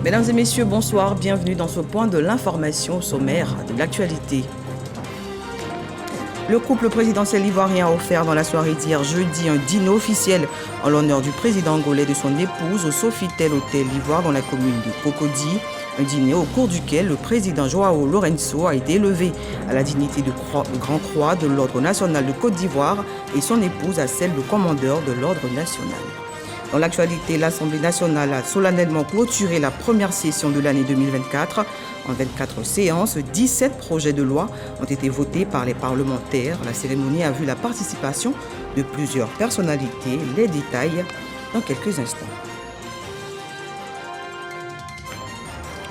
Mesdames et messieurs, bonsoir. Bienvenue dans ce point de l'information sommaire de l'actualité. Le couple présidentiel ivoirien a offert dans la soirée d'hier jeudi un dîner officiel en l'honneur du président angolais et de son épouse au Sofitel Hôtel Ivoire dans la commune de Cocody. Un dîner au cours duquel le président Joao Lourenço a été élevé à la dignité de Grand Croix de l'Ordre national de Côte d'Ivoire et son épouse à celle de commandeur de l'Ordre national. Dans l'actualité, l'Assemblée nationale a solennellement clôturé la première session de l'année 2024. En 24 séances, 17 projets de loi ont été votés par les parlementaires. La cérémonie a vu la participation de plusieurs personnalités. Les détails dans quelques instants.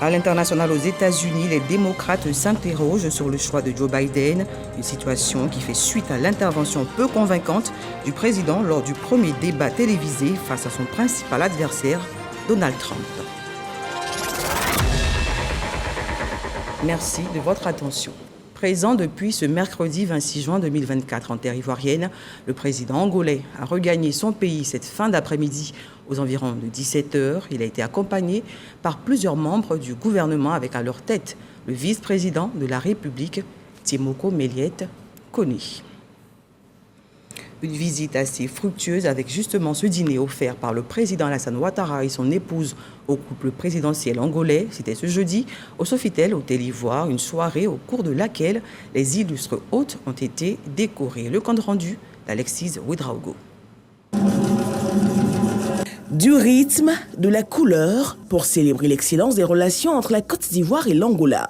À l'international, aux États-Unis, les démocrates s'interrogent sur le choix de Joe Biden, une situation qui fait suite à l'intervention peu convaincante du président lors du premier débat télévisé face à son principal adversaire, Donald Trump. Merci de votre attention. Présent depuis ce mercredi 26 juin 2024 en terre ivoirienne, le président angolais a regagné son pays cette fin d'après-midi aux environs de 17h. Il a été accompagné par plusieurs membres du gouvernement avec à leur tête le vice-président de la République, Tiemoko Méliette Kony. Une visite assez fructueuse avec justement ce dîner offert par le président Alassane Ouattara et son épouse au couple présidentiel angolais. C'était ce jeudi au Sofitel Hôtel Ivoire, une soirée au cours de laquelle les illustres hôtes ont été décorés. Le compte rendu d'Alexis Ouedraogo. Du rythme, de la couleur pour célébrer l'excellence des relations entre la Côte d'Ivoire et l'Angola.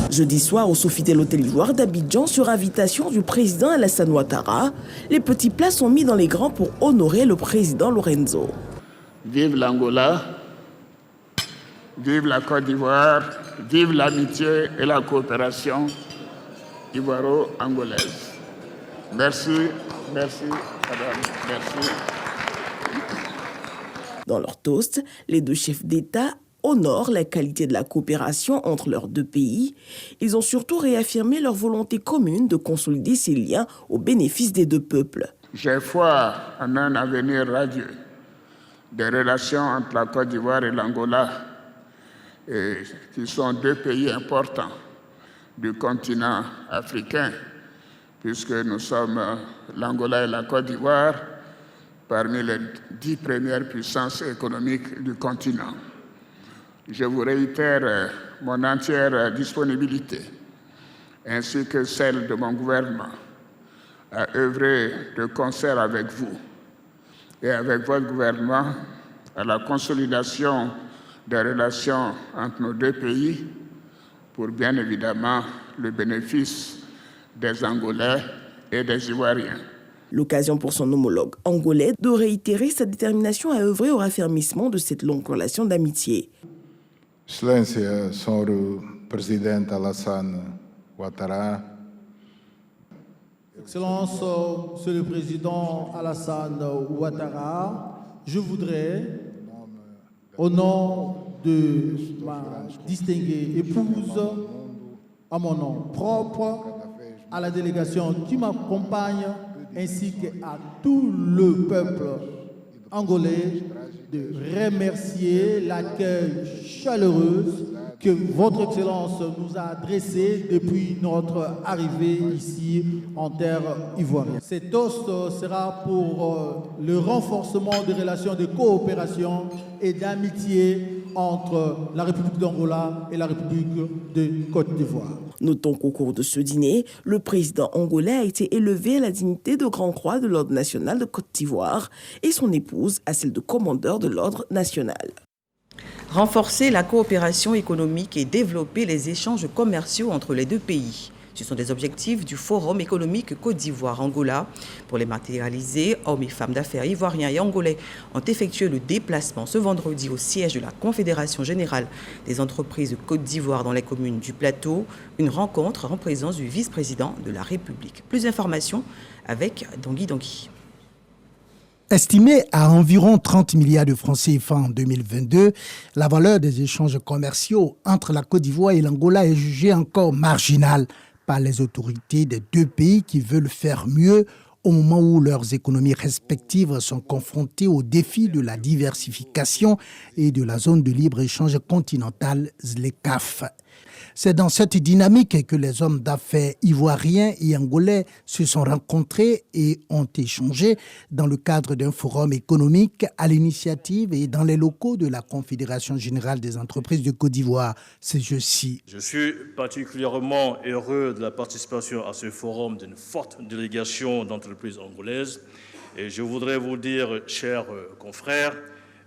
Jeudi soir au Sofitel Hôtel Ivoire d'Abidjan, sur invitation du président Alassane Ouattara, les petits plats sont mis dans les grands pour honorer le président Lourenço. Vive l'Angola, vive la Côte d'Ivoire, vive l'amitié et la coopération ivoiro-angolaise. Merci, merci, madame, merci. Dans leur toast, les deux chefs d'État honorent la qualité de la coopération entre leurs deux pays. Ils ont surtout réaffirmé leur volonté commune de consolider ces liens au bénéfice des deux peuples. J'ai foi en un avenir radieux des relations entre la Côte d'Ivoire et l'Angola, qui sont deux pays importants du continent africain, puisque nous sommes, l'Angola et la Côte d'Ivoire, parmi les 10 premières puissances économiques du continent. Je vous réitère mon entière disponibilité, ainsi que celle de mon gouvernement, à œuvrer de concert avec vous et avec votre gouvernement à la consolidation des relations entre nos deux pays pour bien évidemment le bénéfice des Angolais et des Ivoiriens. L'occasion pour son homologue angolais de réitérer sa détermination à œuvrer au raffermissement de cette longue relation d'amitié. Excelência, Senhor Presidente Alassane Ouattara. Excellence, Monsieur le Président Alassane Ouattara, je voudrais, au nom de ma distinguée épouse, à mon nom propre, à la délégation qui m'accompagne, ainsi qu'à tout le peuple angolais, de remercier l'accueil chaleureux que votre Excellence nous a adressé depuis notre arrivée ici en terre ivoirienne. Cet toast sera pour le renforcement des relations de coopération et d'amitié entre la République d'Angola et la République de Côte d'Ivoire. Notons qu'au cours de ce dîner, le président angolais a été élevé à la dignité de Grand Croix de l'Ordre national de Côte d'Ivoire et son épouse à celle de commandeur de l'Ordre national. Renforcer la coopération économique et développer les échanges commerciaux entre les deux pays. Ce sont des objectifs du Forum économique Côte d'Ivoire-Angola. Pour les matérialiser, hommes et femmes d'affaires ivoiriens et angolais ont effectué le déplacement ce vendredi au siège de la Confédération générale des entreprises de Côte d'Ivoire dans les communes du Plateau. Une rencontre en présence du vice-président de la République. Plus d'informations avec Dongui Dongui. Estimée à environ 30 milliards de francs CFA en 2022, la valeur des échanges commerciaux entre la Côte d'Ivoire et l'Angola est jugée encore marginale par les autorités des deux pays qui veulent faire mieux au moment où leurs économies respectives sont confrontées aux défis de la diversification et de la zone de libre-échange continentale ZLECAf. C'est dans cette dynamique que les hommes d'affaires ivoiriens et angolais se sont rencontrés et ont échangé dans le cadre d'un forum économique à l'initiative et dans les locaux de la Confédération générale des entreprises de Côte d'Ivoire, CGECI. Je suis particulièrement heureux de la participation à ce forum d'une forte délégation d'entreprises angolaises. Et je voudrais vous dire, chers confrères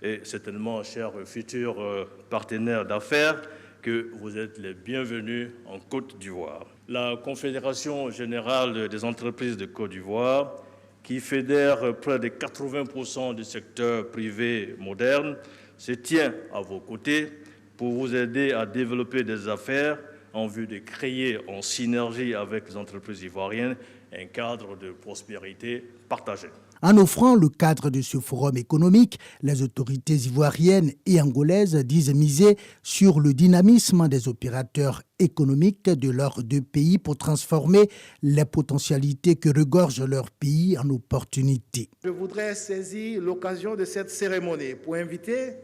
et certainement chers futurs partenaires d'affaires, que vous êtes les bienvenus en Côte d'Ivoire. La Confédération générale des entreprises de Côte d'Ivoire, qui fédère près de 80% du secteur privé moderne, se tient à vos côtés pour vous aider à développer des affaires en vue de créer en synergie avec les entreprises ivoiriennes un cadre de prospérité partagée. En offrant le cadre de ce forum économique, les autorités ivoiriennes et angolaises disent miser sur le dynamisme des opérateurs économiques de leurs deux pays pour transformer les potentialités que regorge leur pays en opportunités. Je voudrais saisir l'occasion de cette cérémonie pour inviter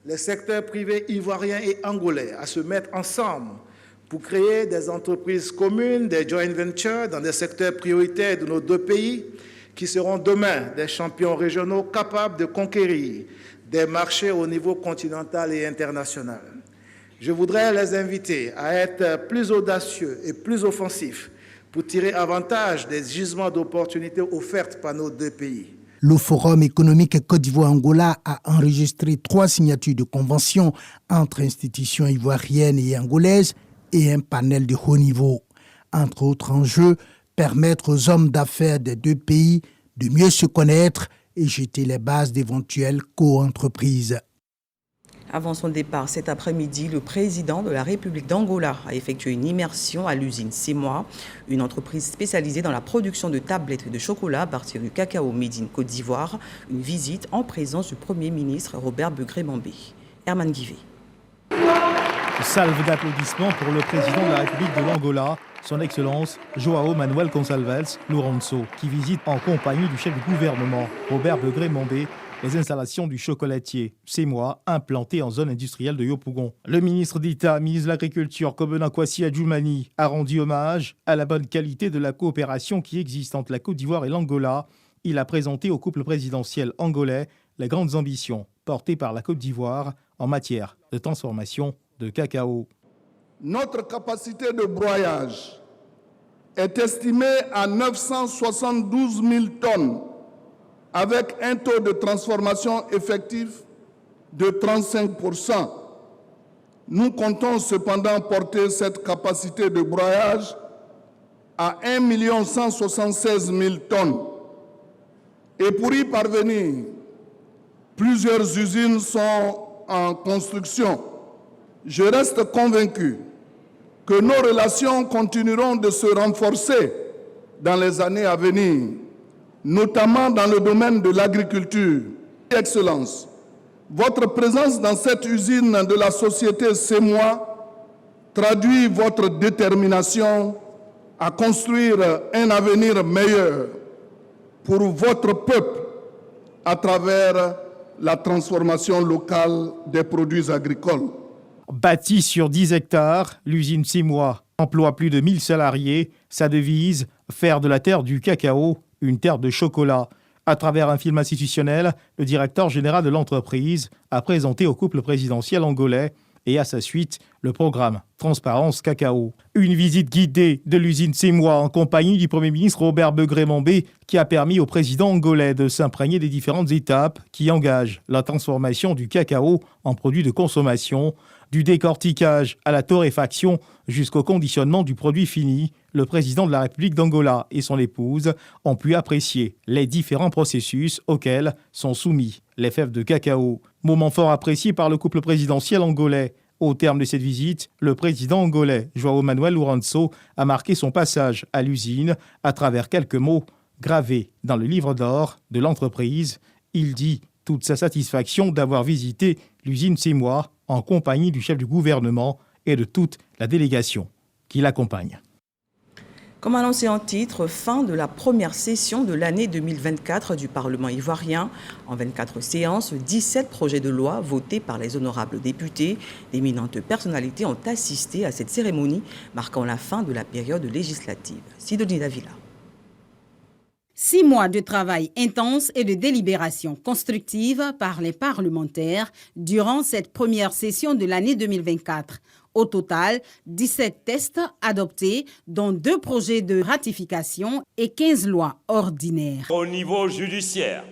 les secteurs privés ivoiriens et angolais à se mettre ensemble pour créer des entreprises communes, des joint ventures dans des secteurs prioritaires de nos deux pays qui seront demain des champions régionaux capables de conquérir des marchés au niveau continental et international. Je voudrais les inviter à être plus audacieux et plus offensifs pour tirer avantage des gisements d'opportunités offertes par nos deux pays. Le Forum économique Côte d'Ivoire-Angola a enregistré 3 signatures de conventions entre institutions ivoiriennes et angolaises et un panel de haut niveau. Entre autres enjeux, permettre aux hommes d'affaires des deux pays de mieux se connaître et jeter les bases d'éventuelles co-entreprises. Avant son départ cet après-midi, le président de la République d'Angola a effectué une immersion à l'usine Semois, une entreprise spécialisée dans la production de tablettes de chocolat à partir du cacao made in Côte d'Ivoire. Une visite en présence du Premier ministre Robert Begré-Mambé. Herman Guivet. Salve d'applaudissements pour le président de la République de l'Angola, son Excellence João Manuel Gonçalves Lourenço, qui visite en compagnie du chef du gouvernement Robert Begré-Mambé les installations du chocolatier Semois implanté en zone industrielle de Yopougon. Le ministre d'État, ministre de l'Agriculture, Kobena Kwasi Adjoumani, a rendu hommage à la bonne qualité de la coopération qui existe entre la Côte d'Ivoire et l'Angola. Il a présenté au couple présidentiel angolais les grandes ambitions portées par la Côte d'Ivoire en matière de transformation de cacao. Notre capacité de broyage est estimée à 972 000 tonnes avec un taux de transformation effectif de 35%. Nous comptons cependant porter cette capacité de broyage à 1 176 000 tonnes. Et pour y parvenir, plusieurs usines sont en construction. Je reste convaincu que nos relations continueront de se renforcer dans les années à venir, notamment dans le domaine de l'agriculture. Excellence, votre présence dans cette usine de la société Semois traduit votre détermination à construire un avenir meilleur pour votre peuple à travers la transformation locale des produits agricoles. Bâtie sur 10 hectares, l'usine Semois emploie plus de 1000 salariés. Sa devise, faire de la terre du cacao une terre de chocolat. À travers un film institutionnel, le directeur général de l'entreprise a présenté au couple présidentiel angolais et à sa suite le programme Transparence Cacao. Une visite guidée de l'usine Semois en compagnie du Premier ministre Robert Begré-Mambé qui a permis au président angolais de s'imprégner des différentes étapes qui engagent la transformation du cacao en produit de consommation, du décortiquage à la torréfaction jusqu'au conditionnement du produit fini. Le président de la République d'Angola et son épouse ont pu apprécier les différents processus auxquels sont soumis les fèves de cacao. Moment fort apprécié par le couple présidentiel angolais. Au terme de cette visite, le président angolais, João Manuel Lourenço, a marqué son passage à l'usine à travers quelques mots gravés dans le livre d'or de l'entreprise. Il dit toute sa satisfaction d'avoir visité l'usine Semois en compagnie du chef du gouvernement et de toute la délégation qui l'accompagne. Comme annoncé en titre, fin de la première session de l'année 2024 du Parlement ivoirien. En 24 séances, 17 projets de loi votés par les honorables députés. D'éminentes personnalités ont assisté à cette cérémonie, marquant la fin de la période législative. Sidonie Davila. 6 mois de travail intense et de délibération constructive par les parlementaires durant cette première session de l'année 2024. Au total, 17 textes adoptés, dont 2 projets de ratification et 15 lois ordinaires. Au niveau judiciaire,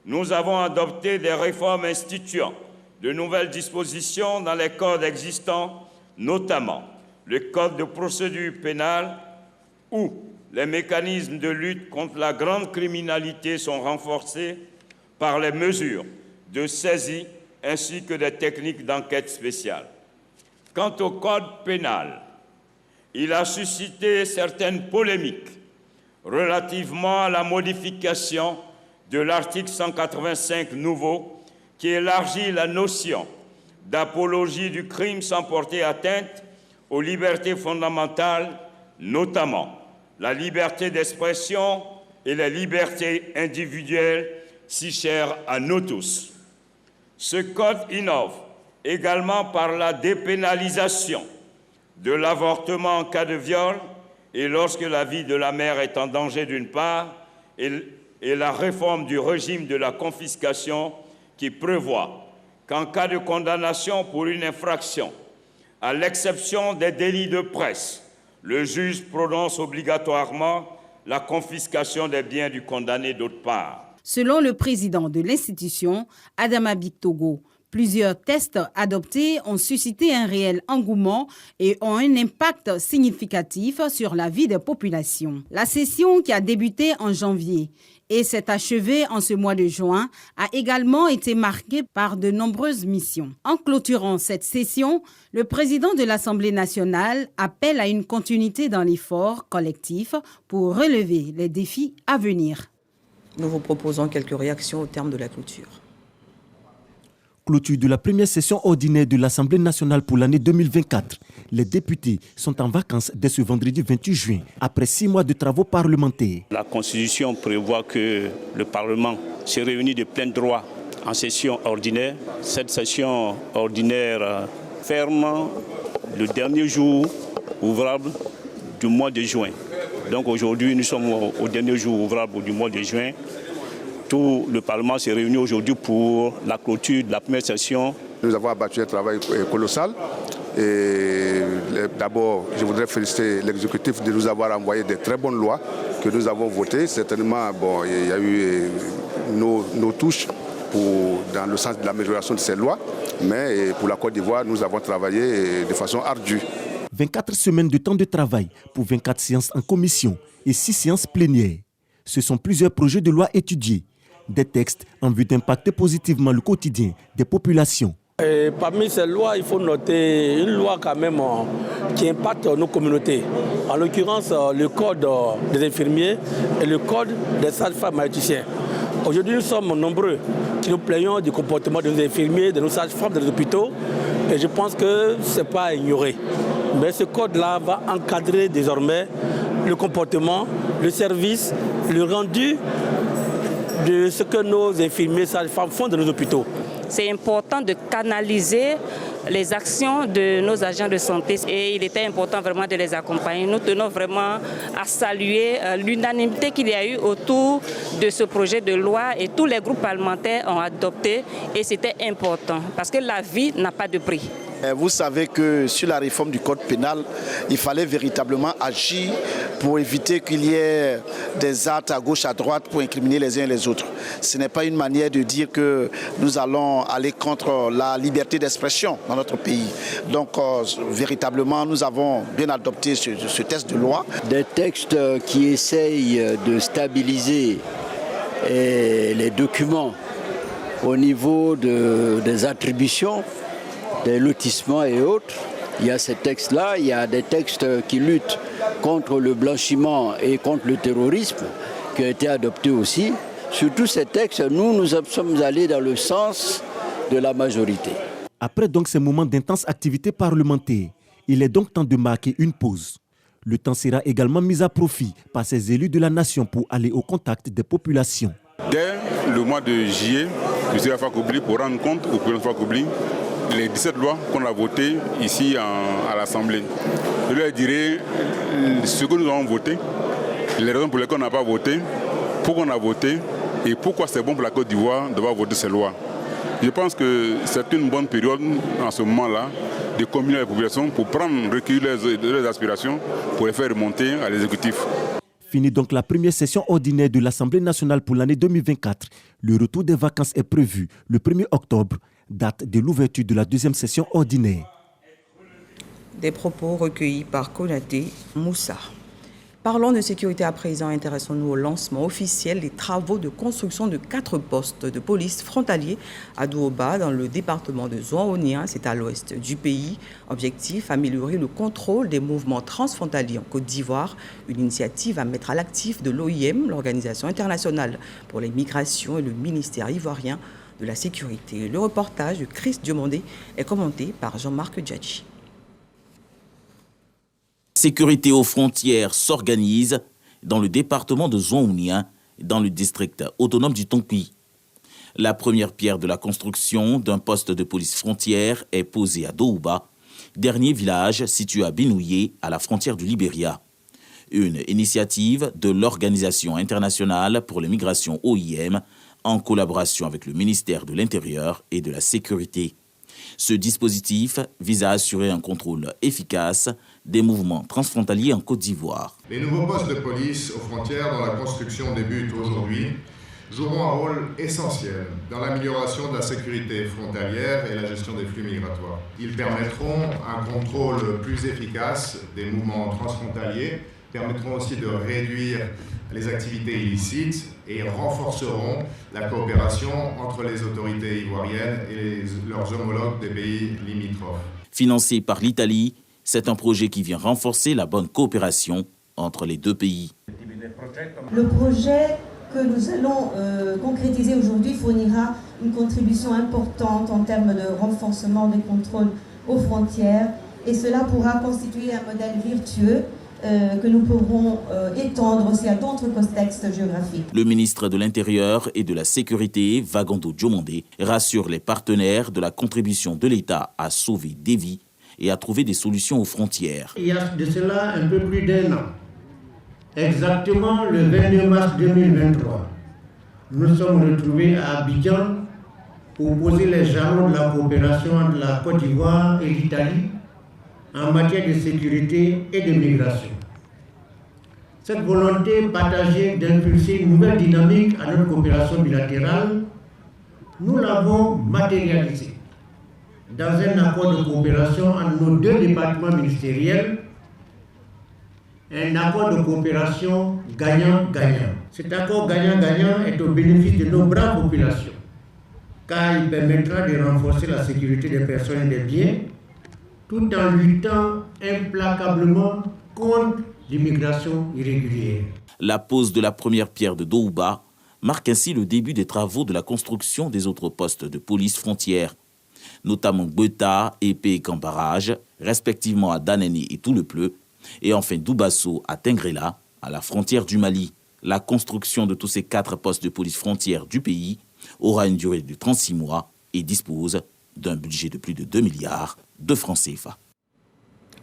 nous avons adopté des réformes instituant de nouvelles dispositions dans les codes existants, notamment le code de procédure pénale où les mécanismes de lutte contre la grande criminalité sont renforcés par les mesures de saisie ainsi que des techniques d'enquête spéciale. Quant au code pénal, il a suscité certaines polémiques relativement à la modification de l'article 185 nouveau qui élargit la notion d'apologie du crime sans porter atteinte aux libertés fondamentales, notamment la liberté d'expression et les libertés individuelles si chères à nous tous. Ce code innove également par la dépénalisation de l'avortement en cas de viol et lorsque la vie de la mère est en danger d'une part, et la réforme du régime de la confiscation qui prévoit qu'en cas de condamnation pour une infraction, à l'exception des délits de presse, le juge prononce obligatoirement la confiscation des biens du condamné d'autre part. Selon le président de l'institution, Adama Bictogo, plusieurs tests adoptés ont suscité un réel engouement et ont un impact significatif sur la vie des populations. La session qui a débuté en janvier et s'est achevée en ce mois de juin a également été marquée par de nombreuses missions. En clôturant cette session, le président de l'Assemblée nationale appelle à une continuité dans l'effort collectif pour relever les défis à venir. Nous vous proposons quelques réactions au terme de la clôture. Clôture de la première session ordinaire de l'Assemblée nationale pour l'année 2024. Les députés sont en vacances dès ce vendredi 28 juin, après 6 mois de travaux parlementaires. La Constitution prévoit que le Parlement se réunit de plein droit en session ordinaire. Cette session ordinaire ferme le dernier jour ouvrable du mois de juin. Donc aujourd'hui, nous sommes au dernier jour ouvrable du mois de juin. Tout le Parlement s'est réuni aujourd'hui pour la clôture de la première session. Nous avons abattu un travail colossal. Et d'abord, je voudrais féliciter l'exécutif de nous avoir envoyé de très bonnes lois que nous avons votées. Certainement, il y a eu nos touches dans le sens de l'amélioration de ces lois. Mais pour la Côte d'Ivoire, nous avons travaillé de façon ardue. 24 semaines de temps de travail pour 24 séances en commission et 6 séances plénières. Ce sont plusieurs projets de loi étudiés. Des textes en vue d'impacter positivement le quotidien des populations. Et parmi ces lois, il faut noter une loi quand même qui impacte nos communautés. En l'occurrence, le code des infirmiers et le code des sages-femmes maïticiens. Aujourd'hui, nous sommes nombreux qui nous plaignons du comportement de nos infirmiers, de nos sages-femmes, de nos hôpitaux. Et je pense que ce n'est pas à ignorer. Mais ce code-là va encadrer désormais le comportement, le service, le rendu de ce que nos infirmiers sages-femmes font dans nos hôpitaux. C'est important de canaliser les actions de nos agents de santé et il était important vraiment de les accompagner. Nous tenons vraiment à saluer l'unanimité qu'il y a eu autour de ce projet de loi et tous les groupes parlementaires ont adopté et c'était important parce que la vie n'a pas de prix. Vous savez que sur la réforme du code pénal, il fallait véritablement agir pour éviter qu'il y ait des actes à gauche, à droite pour incriminer les uns et les autres. Ce n'est pas une manière de dire que nous allons aller contre la liberté d'expression dans notre pays. Donc véritablement, nous avons bien adopté ce texte de loi. Des textes qui essayent de stabiliser les documents au niveau des attributions, des lotissements et autres. Il y a ces textes-là, il y a des textes qui luttent contre le blanchiment et contre le terrorisme qui ont été adoptés aussi. Sur tous ces textes, nous sommes allés dans le sens de la majorité. Après donc ces moments d'intense activité parlementaire, il est donc temps de marquer une pause. Le temps sera également mis à profit par ces élus de la nation pour aller au contact des populations. Dès le mois de juillet, je suis à Fakobli pour rendre compte au président Fakobli les 17 lois qu'on a votées ici à l'Assemblée. Je leur dirai ce que nous avons voté, les raisons pour lesquelles on n'a pas voté, pourquoi on a voté et pourquoi c'est bon pour la Côte d'Ivoire de voir voter ces lois. Je pense que c'est une bonne période en ce moment-là de combiner les populations pour recueillir leurs aspirations pour les faire remonter à l'exécutif. Fini donc la première session ordinaire de l'Assemblée nationale pour l'année 2024. Le retour des vacances est prévu le 1er octobre, date de l'ouverture de la deuxième session ordinaire. Des propos recueillis par Konaté Moussa. Parlons de sécurité à présent. Intéressons-nous au lancement officiel des travaux de construction de 4 postes de police frontaliers à Douoba, dans le département de Zouaonia. C'est à l'ouest du pays. Objectif, améliorer le contrôle des mouvements transfrontaliers en Côte d'Ivoire. Une initiative à mettre à l'actif de l'OIM, l'Organisation internationale pour les migrations, et le ministère ivoirien de la sécurité. Le reportage de Chris Diomandé est commenté par Jean-Marc Djadji. Sécurité aux frontières s'organise dans le département de Zouaonia, dans le district autonome du Tonki. La première pierre de la construction d'un poste de police frontière est posée à Douoba, dernier village situé à Binouye, à la frontière du Libéria. Une initiative de l'Organisation internationale pour les migrations OIM, en collaboration avec le ministère de l'Intérieur et de la Sécurité. Ce dispositif vise à assurer un contrôle efficace des mouvements transfrontaliers en Côte d'Ivoire. Les nouveaux postes de police aux frontières dont la construction débute aujourd'hui joueront un rôle essentiel dans l'amélioration de la sécurité frontalière et la gestion des flux migratoires. Ils permettront un contrôle plus efficace des mouvements transfrontaliers, permettront aussi de réduire les activités illicites et renforceront la coopération entre les autorités ivoiriennes et leurs homologues des pays limitrophes. Financé par l'Italie, c'est un projet qui vient renforcer la bonne coopération entre les deux pays. Le projet que nous allons concrétiser aujourd'hui fournira une contribution importante en termes de renforcement des contrôles aux frontières, et cela pourra constituer un modèle vertueux que nous pourrons étendre aussi à d'autres contextes géographiques. Le ministre de l'Intérieur et de la Sécurité, Vagando Diomandé, rassure les partenaires de la contribution de l'État à sauver des vies et à trouver des solutions aux frontières. Il y a de cela un peu plus d'1 an, exactement le 22 mars 2023, nous sommes retrouvés à Abidjan pour poser les jalons de la coopération entre la Côte d'Ivoire et l'Italie en matière de sécurité et de migration. Cette volonté partagée d'impulser une nouvelle dynamique à notre coopération bilatérale, nous l'avons matérialisée dans un accord de coopération entre nos deux départements ministériels, un accord de coopération gagnant-gagnant. Cet accord gagnant-gagnant est au bénéfice de nos braves populations, car il permettra de renforcer la sécurité des personnes et des biens, tout en luttant implacablement contre l'immigration irrégulière. La pose de la première pierre de Douoba marque ainsi le début des travaux de la construction des autres postes de police frontière, notamment Beta et Pékan Barrage, respectivement à Danene et Toulepleu, et enfin Doubasso à Tengrela, à la frontière du Mali. La construction de tous ces 4 postes de police frontière du pays aura une durée de 36 mois et dispose d'un budget de plus de 2 milliards de francs CFA.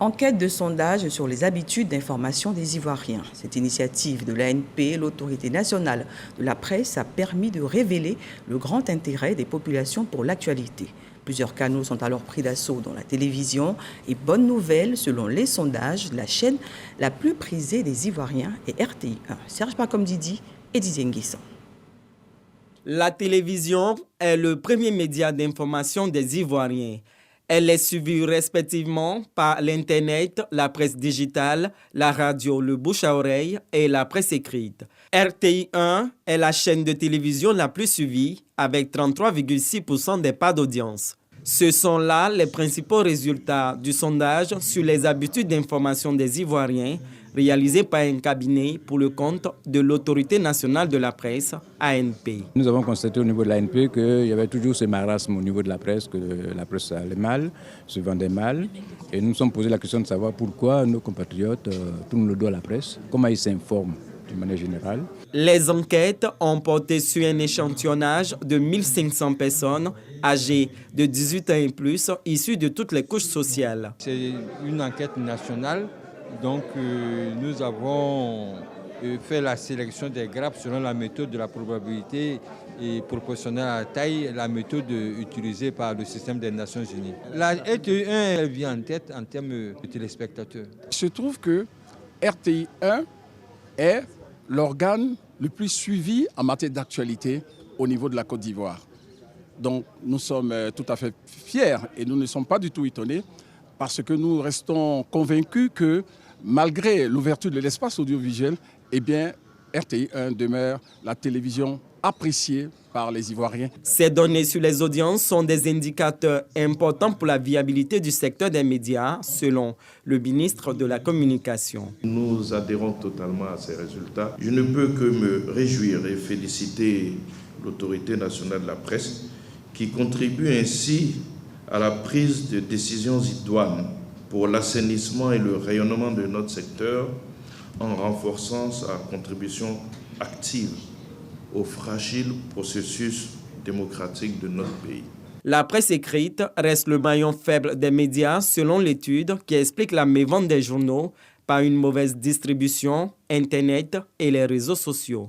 Enquête de sondage sur les habitudes d'information des Ivoiriens. Cette initiative de l'ANP, l'autorité nationale de la presse, a permis de révéler le grand intérêt des populations pour l'actualité. Plusieurs canaux sont alors pris d'assaut dans la télévision. Et bonne nouvelle, selon les sondages, la chaîne la plus prisée des Ivoiriens est RTI 1. Serge Pakomdidi et Didier Nguessan. La télévision est le premier média d'information des Ivoiriens. Elle est suivie respectivement par l'Internet, la presse digitale, la radio, le bouche à oreille et la presse écrite. RTI 1 est la chaîne de télévision la plus suivie avec 33,6% des parts d'audience. Ce sont là les principaux résultats du sondage sur les habitudes d'information des Ivoiriens réalisé par un cabinet pour le compte de l'Autorité nationale de la presse, ANP. Nous avons constaté au niveau de l'ANP qu'il y avait toujours ce marasme au niveau de la presse, que la presse allait mal, se vendait mal. Et nous nous sommes posé la question de savoir pourquoi nos compatriotes tournent le dos à la presse, comment ils s'informent de manière générale. Les enquêtes ont porté sur un échantillonnage de 1500 personnes âgées de 18 ans et plus, issues de toutes les couches sociales. C'est une enquête nationale, donc nous avons fait la sélection des grappes selon la méthode de la probabilité et proportionnelle à la taille, la méthode utilisée par le système des Nations Unies. La RTI 1 elle vient en tête en termes de téléspectateurs. Il se trouve que RTI 1 est l'organe le plus suivi en matière d'actualité au niveau de la Côte d'Ivoire. Donc nous sommes tout à fait fiers et nous ne sommes pas du tout étonnés parce que nous restons convaincus que malgré l'ouverture de l'espace audiovisuel, eh bien, RTI 1 demeure la télévision appréciée par les Ivoiriens. Ces données sur les audiences sont des indicateurs importants pour la viabilité du secteur des médias, selon le ministre de la Communication. Nous adhérons totalement à ces résultats. Je ne peux que me réjouir et féliciter l'Autorité nationale de la presse qui contribue ainsi à la prise de décisions idoines pour l'assainissement et le rayonnement de notre secteur en renforçant sa contribution active au fragile processus démocratique de notre pays. La presse écrite reste le maillon faible des médias selon l'étude qui explique la mévente des journaux par une mauvaise distribution, Internet et les réseaux sociaux.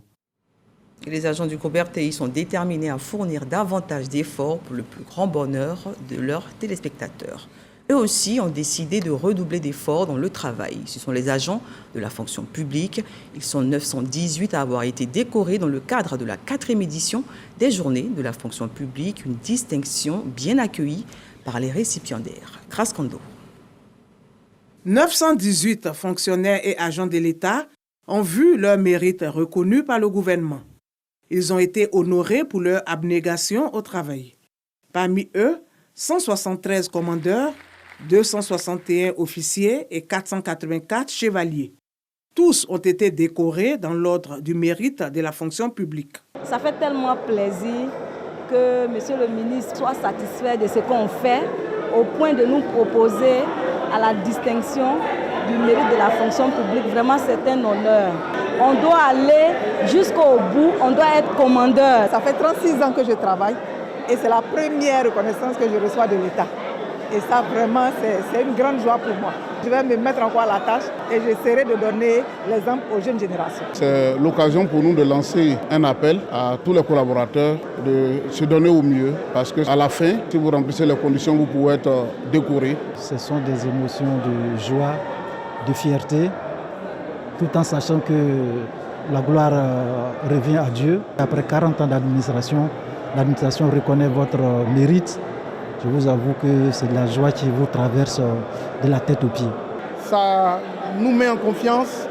Les agents du groupe RTI sont déterminés à fournir davantage d'efforts pour le plus grand bonheur de leurs téléspectateurs. Eux aussi ont décidé de redoubler d'efforts dans le travail. Ce sont les agents de la fonction publique. Ils sont 918 à avoir été décorés dans le cadre de la 4e édition des Journées de la fonction publique, une distinction bien accueillie par les récipiendaires. Kraskando. 918 fonctionnaires et agents de l'État ont vu leur mérite reconnu par le gouvernement. Ils ont été honorés pour leur abnégation au travail. Parmi eux, 173 commandeurs, 261 officiers et 484 chevaliers. Tous ont été décorés dans l'ordre du mérite de la fonction publique. Ça fait tellement plaisir que Monsieur le ministre soit satisfait de ce qu'on fait au point de nous proposer à la distinction du mérite de la fonction publique. Vraiment, c'est un honneur. On doit aller jusqu'au bout, on doit être commandeur. Ça fait 36 ans que je travaille et c'est la première reconnaissance que je reçois de l'État. Et ça, vraiment, c'est une grande joie pour moi. Je vais me mettre encore à la tâche et j'essaierai de donner l'exemple aux jeunes générations. C'est l'occasion pour nous de lancer un appel à tous les collaborateurs de se donner au mieux parce qu'à la fin, si vous remplissez les conditions, vous pouvez être décoré. Ce sont des émotions de joie, de fierté, tout en sachant que la gloire revient à Dieu. Après 40 ans d'administration, l'administration reconnaît votre mérite. Je vous avoue que c'est de la joie qui vous traverse de la tête aux pieds. Ça nous met en confiance,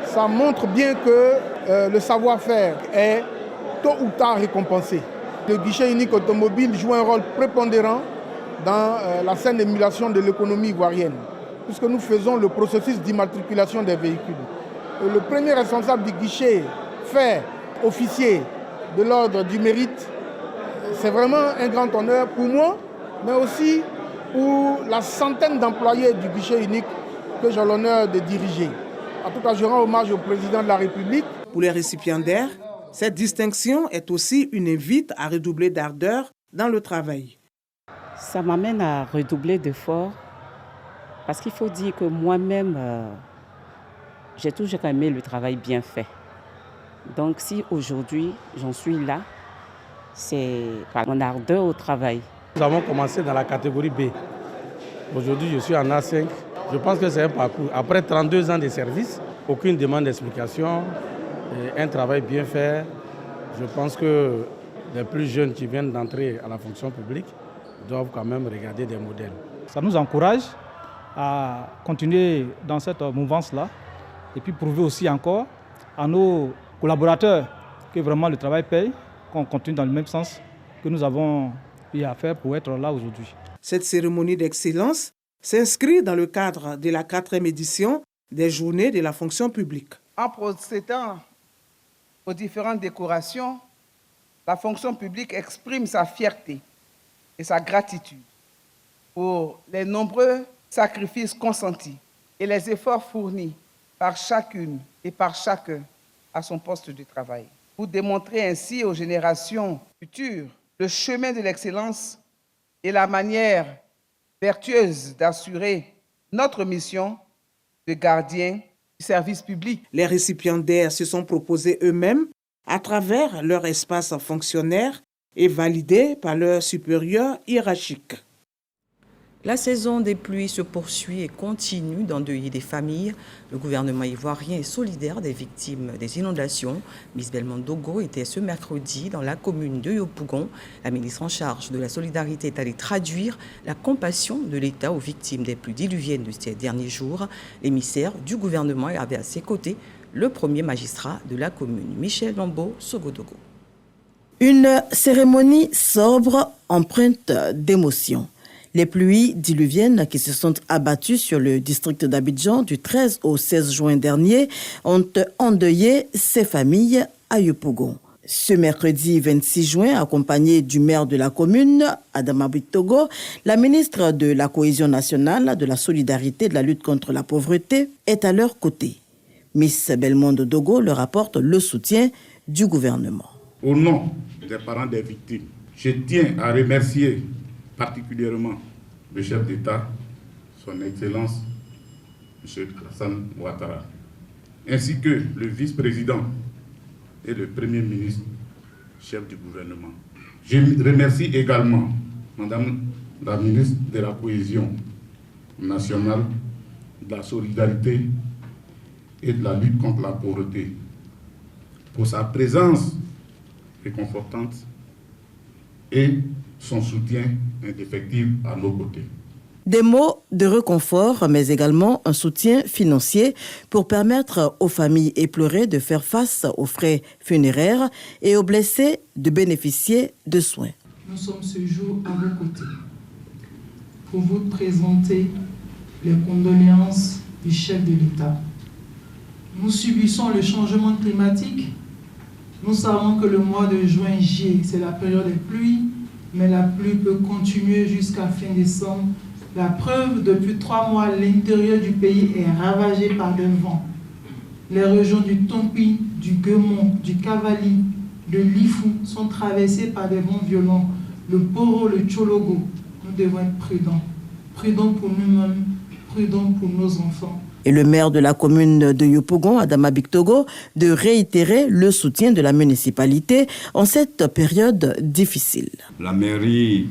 ça montre bien que le savoir-faire est tôt ou tard récompensé. Le guichet unique automobile joue un rôle prépondérant dans la saine émulation de l'économie ivoirienne, puisque nous faisons le processus d'immatriculation des véhicules. Et le premier responsable du guichet fait officier de l'ordre du mérite. C'est vraiment un grand honneur pour moi, mais aussi pour la centaine d'employés du guichet unique que j'ai l'honneur de diriger. En tout cas, je rends hommage au président de la République. Pour les récipiendaires, cette distinction est aussi une invite à redoubler d'ardeur dans le travail. Ça m'amène à redoubler d'efforts parce qu'il faut dire que moi-même, j'ai toujours aimé le travail bien fait. Donc si aujourd'hui j'en suis là, c'est par mon ardeur au travail. Nous avons commencé dans la catégorie B. Aujourd'hui, je suis en A5. Je pense que c'est un parcours. Après 32 ans de service, aucune demande d'explication, un travail bien fait. Je pense que les plus jeunes qui viennent d'entrer à la fonction publique doivent quand même regarder des modèles. Ça nous encourage à continuer dans cette mouvance-là et puis prouver aussi encore à nos collaborateurs que vraiment le travail paye, qu'on continue dans le même sens que nous avons eu à faire pour être là aujourd'hui. Cette cérémonie d'excellence s'inscrit dans le cadre de la 4e édition des journées de la fonction publique. En procédant aux différentes décorations, la fonction publique exprime sa fierté et sa gratitude pour les nombreux sacrifices consentis et les efforts fournis par chacune et par chacun à son poste de travail. Vous démontrez ainsi aux générations futures le chemin de l'excellence et la manière vertueuse d'assurer notre mission de gardien du service public. Les récipiendaires se sont proposés eux-mêmes à travers leur espace fonctionnaire et validés par leurs supérieurs hiérarchiques. La saison des pluies se poursuit et continue d'endeuiller des familles. Le gouvernement ivoirien est solidaire des victimes des inondations. Miss Belmondo Dogo était ce mercredi dans la commune de Yopougon. La ministre en charge de la solidarité est allée traduire la compassion de l'État aux victimes des pluies diluviennes de ces derniers jours. L'émissaire du gouvernement avait à ses côtés le premier magistrat de la commune, Michel Lambeau Sogodogo. Une cérémonie sobre, empreinte d'émotion. Les pluies diluviennes qui se sont abattues sur le district d'Abidjan du 13 au 16 juin dernier ont endeuillé ces familles à Yopougon. Ce mercredi 26 juin, accompagnée du maire de la commune, Adama Bittogo, la ministre de la Cohésion nationale, de la solidarité et de la lutte contre la pauvreté est à leur côté. Miss Belmondo Dogo leur apporte le soutien du gouvernement. Au nom des parents des victimes, je tiens à remercier particulièrement le chef d'État, son Excellence, M. Alassane Ouattara, ainsi que le vice-président et le premier ministre, chef du gouvernement. Je remercie également Madame la ministre de la Cohésion nationale, de la solidarité et de la lutte contre la pauvreté pour sa présence réconfortante et son soutien indéfectible à nos côtés. Des mots de réconfort, mais également un soutien financier pour permettre aux familles éplorées de faire face aux frais funéraires et aux blessés de bénéficier de soins. Nous sommes ce jour à vos côtés pour vous présenter les condoléances du chef de l'État. Nous subissons le changement climatique. Nous savons que le mois de juin-juillet, c'est la période des pluies, mais la pluie peut continuer jusqu'à fin décembre. La preuve, depuis 3 mois, l'intérieur du pays est ravagé par des vents. Les régions du Tompi, du Guémon, du Cavali, de l'Ifou sont traversées par des vents violents. Le Poro, le Tchologo, nous devons être prudents. Prudents pour nous-mêmes, prudents pour nos enfants. Et le maire de la commune de Yopougon, Adama Bittogo, de réitérer le soutien de la municipalité en cette période difficile. La mairie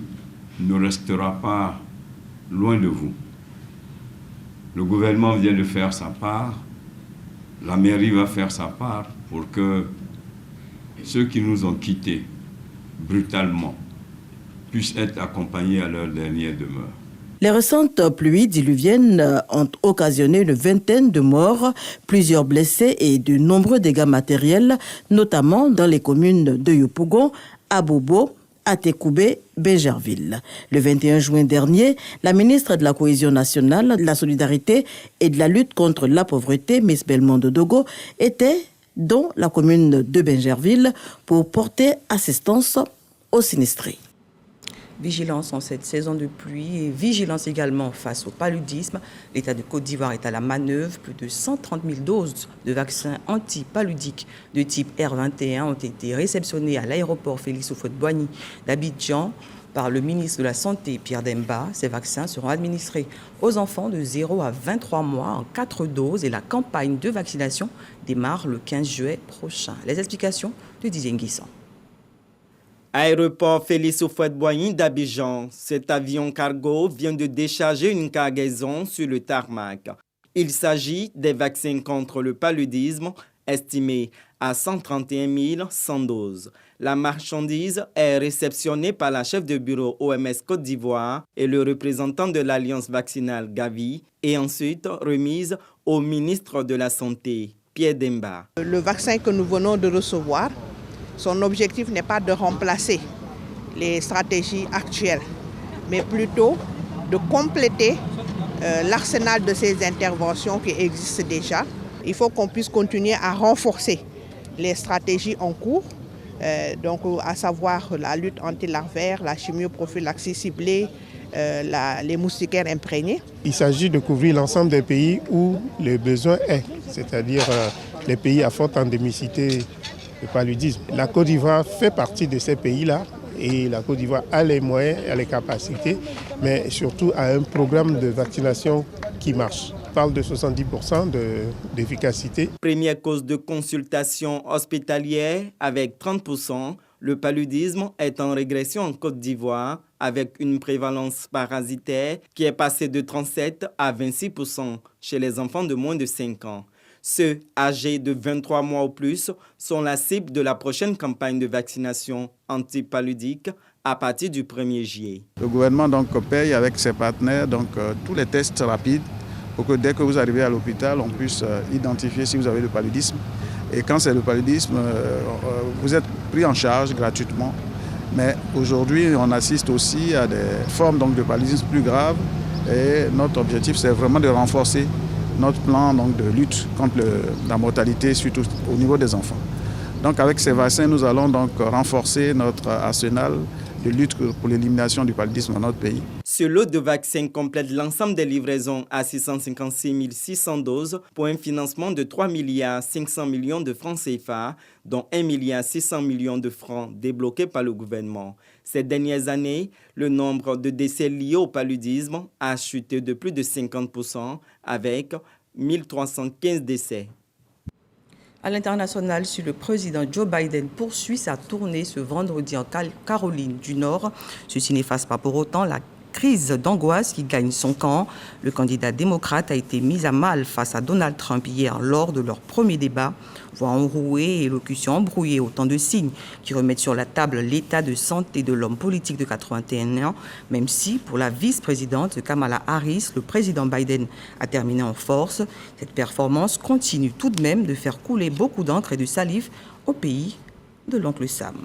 ne restera pas loin de vous. Le gouvernement vient de faire sa part. La mairie va faire sa part pour que ceux qui nous ont quittés brutalement puissent être accompagnés à leur dernière demeure. Les récentes pluies diluviennes ont occasionné une vingtaine de morts, plusieurs blessés et de nombreux dégâts matériels, notamment dans les communes de Yopougon, Abobo, Atekoubé, Bégerville. Le 21 juin dernier, la ministre de la Cohésion nationale, de la solidarité et de la lutte contre la pauvreté, Miss Belmondo Dogo, était dans la commune de Bégerville pour porter assistance aux sinistrés. Vigilance en cette saison de pluie et vigilance également face au paludisme. L'État de Côte d'Ivoire est à la manœuvre. Plus de 130 000 doses de vaccins anti-paludiques de type R21 ont été réceptionnées à l'aéroport Félix Houphouët-Boigny d'Abidjan par le ministre de la Santé, Pierre Demba. Ces vaccins seront administrés aux enfants de 0 à 23 mois en 4 doses et la campagne de vaccination démarre le 15 juillet prochain. Les explications de Didier Nguissan. Aéroport Félix Houphouët-Boigny d'Abidjan. Cet avion cargo vient de décharger une cargaison sur le tarmac. Il s'agit des vaccins contre le paludisme estimés à 131 100 doses. La marchandise est réceptionnée par la chef de bureau OMS Côte d'Ivoire et le représentant de l'Alliance vaccinale Gavi et ensuite remise au ministre de la Santé, Pierre Demba. Le vaccin que nous venons de recevoir, son objectif n'est pas de remplacer les stratégies actuelles, mais plutôt de compléter l'arsenal de ces interventions qui existent déjà. Il faut qu'on puisse continuer à renforcer les stratégies en cours, donc à savoir la lutte anti-larvaire, la chimioprophylaxie ciblée, les moustiquaires imprégnés. Il s'agit de couvrir l'ensemble des pays où le besoin est, c'est-à-dire les pays à forte endémicité de paludisme. La Côte d'Ivoire fait partie de ces pays-là et la Côte d'Ivoire a les moyens, a les capacités, mais surtout a un programme de vaccination qui marche. On parle de 70% d'efficacité. Première cause de consultation hospitalière avec 30%, le paludisme est en régression en Côte d'Ivoire avec une prévalence parasitaire qui est passée de 37 à 26% chez les enfants de moins de 5 ans. Ceux âgés de 23 mois ou plus sont la cible de la prochaine campagne de vaccination antipaludique à partir du 1er juillet. Le gouvernement donc paye avec ses partenaires tous les tests rapides pour que dès que vous arrivez à l'hôpital, on puisse identifier si vous avez le paludisme. Et quand c'est le paludisme, vous êtes pris en charge gratuitement. Mais aujourd'hui, on assiste aussi à des formes de paludisme plus graves. Et notre objectif, c'est vraiment de renforcer notre plan de lutte contre la mortalité, surtout au niveau des enfants. Donc avec ces vaccins, nous allons renforcer notre arsenal de lutte pour l'élimination du paludisme dans notre pays. Ce lot de vaccins complète l'ensemble des livraisons à 656 600 doses pour un financement de 3 500 millions de francs CFA, dont 1 600 millions de francs débloqués par le gouvernement. Ces dernières années, le nombre de décès liés au paludisme a chuté de plus de 50% avec 1315 décès. À l'international, si le président Joe Biden poursuit sa tournée ce vendredi en Caroline du Nord, ceci n'efface pas pour autant la crise d'angoisse qui gagne son camp. Le candidat démocrate a été mis à mal face à Donald Trump hier lors de leur premier débat. Voix enrouée et élocution embrouillée, autant de signes qui remettent sur la table l'état de santé de l'homme politique de 81 ans, même si pour la vice-présidente Kamala Harris, le président Biden a terminé en force. Cette performance continue tout de même de faire couler beaucoup d'encre et de salive au pays de l'oncle Sam.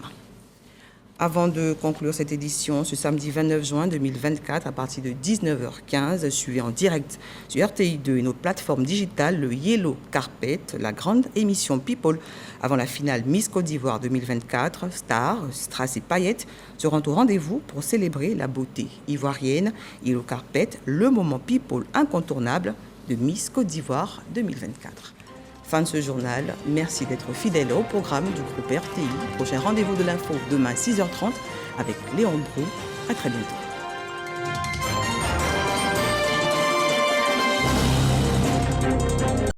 Avant de conclure cette édition, ce samedi 29 juin 2024, à partir de 19h15, suivez en direct sur RTI2 et nos plateformes digitales le Yellow Carpet, la grande émission People avant la finale Miss Côte d'Ivoire 2024. Stars, strass et paillettes seront au rendez-vous pour célébrer la beauté ivoirienne. Yellow Carpet, le moment People incontournable de Miss Côte d'Ivoire 2024. Fin de ce journal. Merci d'être fidèle au programme du groupe RTI. Prochain rendez-vous de l'info demain 6h30 avec Léon Brou. À très bientôt.